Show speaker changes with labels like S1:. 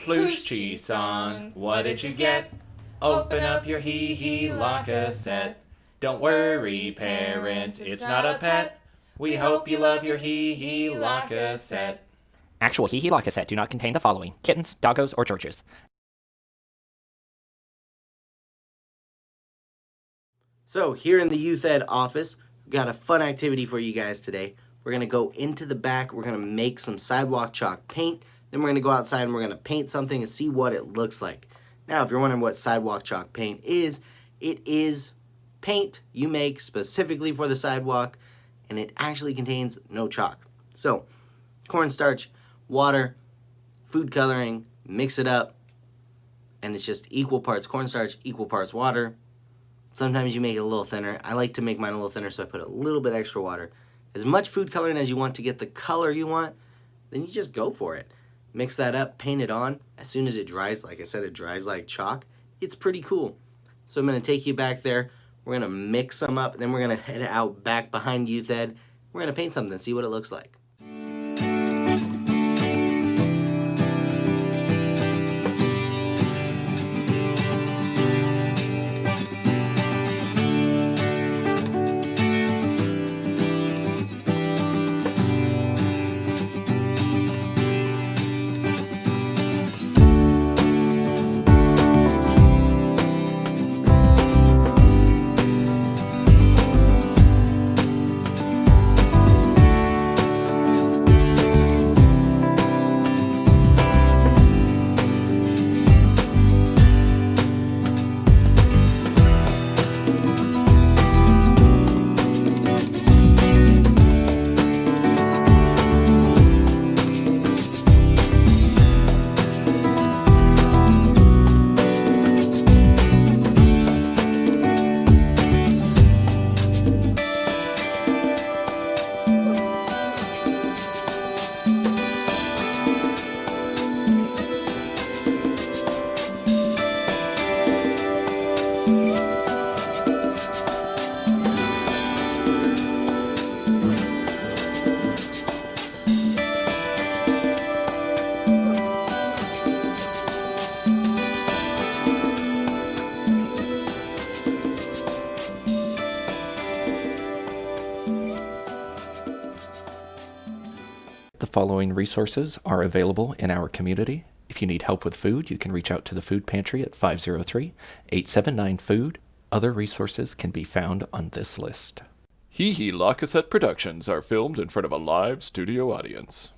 S1: floosh cheese song. What did you get? Open up your hee-hee la cassette. Don't worry, parents, it's not a pet. We hope you love your hee-hee la cassette.
S2: Actual hee-hee la cassette do not contain the following: kittens, doggos, or churches.
S3: So here in the youth ed office, we've got a fun activity for you guys today. We're going to go into the back, we're going to make some sidewalk chalk paint, then we're going to go outside and we're going to paint something and see what it looks like. Now, if you're wondering what sidewalk chalk paint is, it is paint you make specifically for the sidewalk, and it actually contains no chalk. So, cornstarch, water, food coloring, mix it up, and it's just equal parts cornstarch, equal parts water. Sometimes you make it a little thinner. I like to make mine a little thinner, so I put a little bit extra water. As much food coloring as you want to get the color you want, then you just go for it. Mix that up, paint it on. As soon as it dries, like I said, it dries like chalk. It's pretty cool. So I'm going to take you back there. We're going to mix them up, and then we're going to head out back behind Youth Ed. We're going to paint something, see what it looks like.
S4: The following resources are available in our community. If you need help with food, you can reach out to the food pantry at 503-879-FOOD. Other resources can be found on this list.
S1: Hee Hee La Cassette productions are filmed in front of a live studio audience.